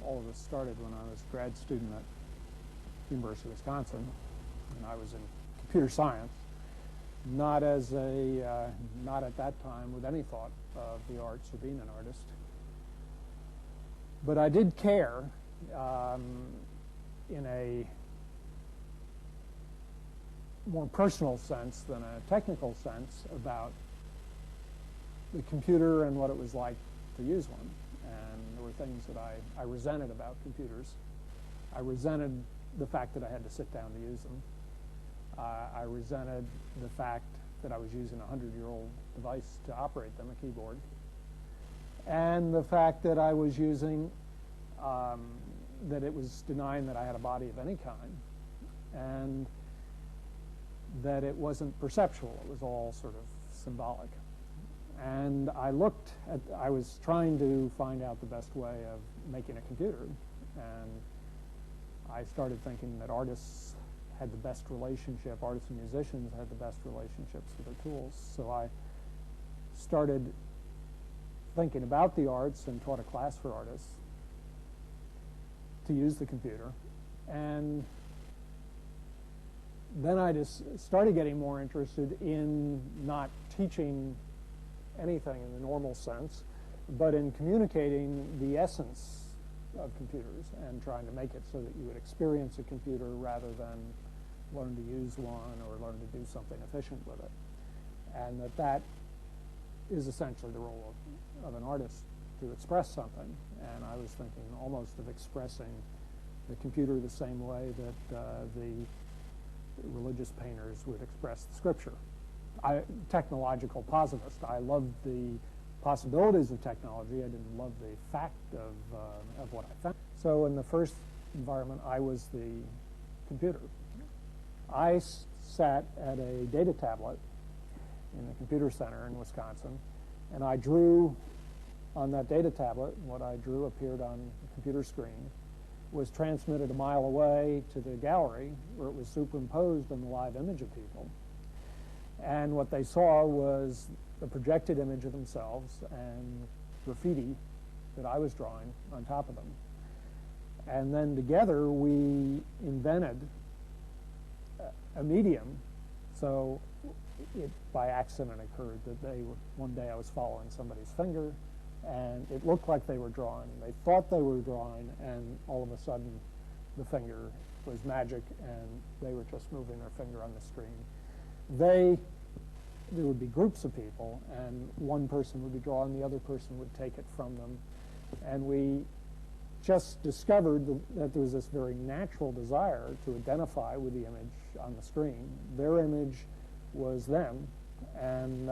all of this started when I was a grad student at University of Wisconsin, and I was in computer science, not at that time with any thought of the arts or being an artist. But I did care in a more personal sense than a technical sense about the computer and what it was like to use one. And there were things that I resented about computers. I resented the fact that I had to sit down to use them. I resented the fact that I was using a 100-year-old device to operate them, a keyboard. And the fact that I was using, that it was denying that I had a body of any kind, and that it wasn't perceptual. It was all sort of symbolic. And I was trying to find out the best way of making a computer, and I started thinking that artists had the best relationship, artists and musicians had the best relationships with their tools. So I started thinking about the arts and taught a class for artists to use the computer. And then I just started getting more interested in not teaching anything in the normal sense, but in communicating the essence of computers and trying to make it so that you would experience a computer rather than learn to use one or learn to do something efficient with it. And that is essentially the role of an artist, to express something. And I was thinking almost of expressing the computer the same way that the religious painters would express the scripture. Technological positivist. I loved the possibilities of technology. I didn't love the fact of what I found. So in the first environment, I was the computer. I sat at a data tablet in the computer center in Wisconsin, and I drew on that data tablet. What I drew appeared on the computer screen, was transmitted a mile away to the gallery, where it was superimposed on the live image of people. And what they saw was the projected image of themselves and graffiti that I was drawing on top of them. And then together we invented a medium. So it by accident occurred that one day I was following somebody's finger, and it looked like they were drawing. They thought they were drawing, and all of a sudden the finger was magic, and they were just moving their finger on the screen. There would be groups of people, and one person would be drawing, the other person would take it from them. And we just discovered that there was this very natural desire to identify with the image on the screen. Their image was them, and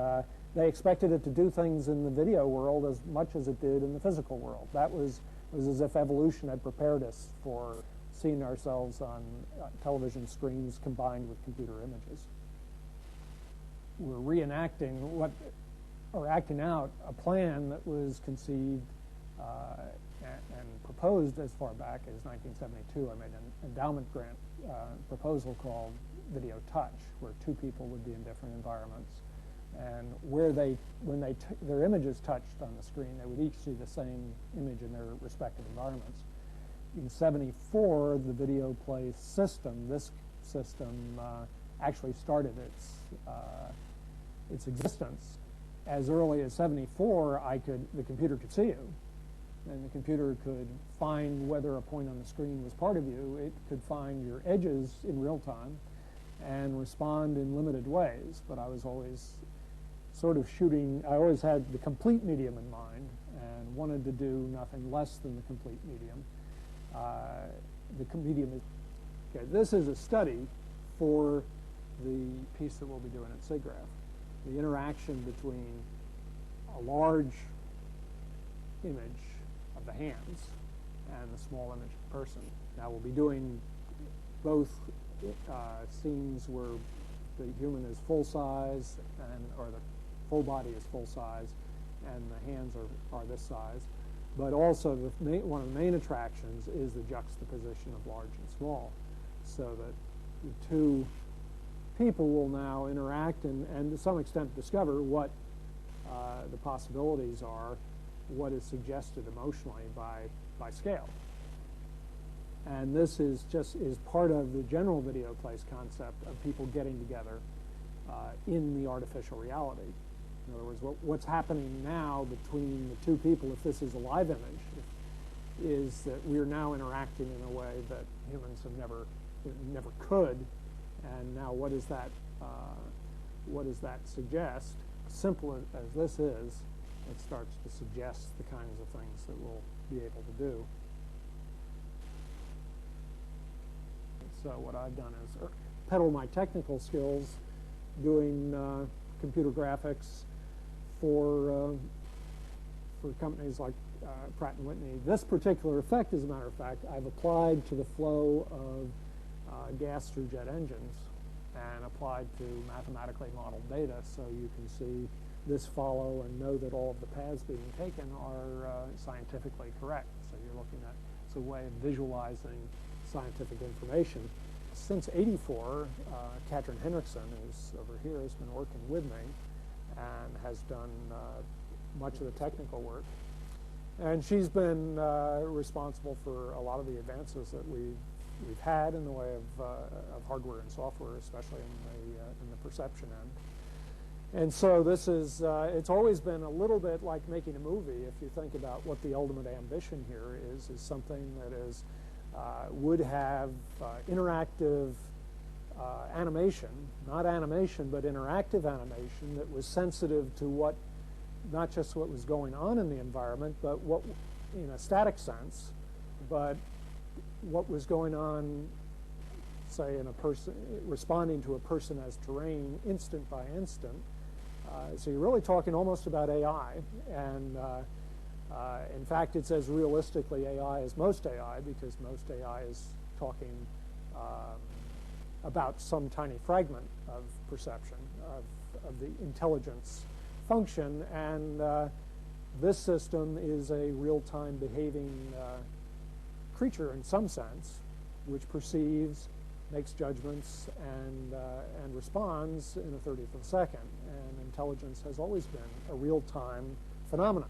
they expected it to do things in the video world as much as it did in the physical world. It was as if evolution had prepared us for seeing ourselves on television screens combined with computer images. We're reenacting acting out a plan that was conceived and proposed as far back as 1972. I made an endowment grant proposal called Video Touch, where two people would be in different environments, and where when their images touched on the screen, they would each see the same image in their respective environments. In '74, the video play system, this system, actually started its existence. As early as '74, the computer could see you, and the computer could find whether a point on the screen was part of you. It could find your edges in real time and respond in limited ways. But I was always sort of I always had the complete medium in mind and wanted to do nothing less than the complete medium. Okay, this is a study for the piece that we'll be doing at SIGGRAPH. The interaction between a large image of the hands and the small image of the person. Now we'll be doing both scenes where the human is full size, or the full body is full size, and the hands are this size. But also one of the main attractions is the juxtaposition of large and small, so that the two people will now interact and to some extent discover what the possibilities are, what is suggested emotionally by scale. And this is part of the general video place concept of people getting together in the artificial reality. In other words, what's happening now between the two people, if this is a live image, is that we're now interacting in a way that humans have never could. And now what does that suggest? Simple as this is, it starts to suggest the kinds of things that we'll be able to do. So what I've done is peddle my technical skills doing computer graphics for companies like Pratt & Whitney. This particular effect, as a matter of fact, I've applied to the flow of gas through jet engines and applied to mathematically modeled data, so you can see this follow and know that all of the paths being taken are scientifically correct. So you're looking at, it's a way of visualizing scientific information. Since '84, Katrin Henriksen, who's over here, has been working with me and has done much of the technical work. And she's been responsible for a lot of the advances that we've had in the way of hardware and software, especially in the perception end. And so this is, it's always been a little bit like making a movie. If you think about what the ultimate ambition here is something that is, would have interactive animation, not animation, but interactive animation that was sensitive to what, not just what was going on in the environment, but what, in a static sense, but what was going on, say, in a person, responding to a person as terrain, instant by instant. So you're really talking almost about AI, and in fact, it's as realistically AI as most AI, because most AI is talking about some tiny fragment of perception, of the intelligence function, and this system is a real-time behaving creature in some sense, which perceives, makes judgments, and responds in a 30th of a second. And intelligence has always been a real-time phenomenon.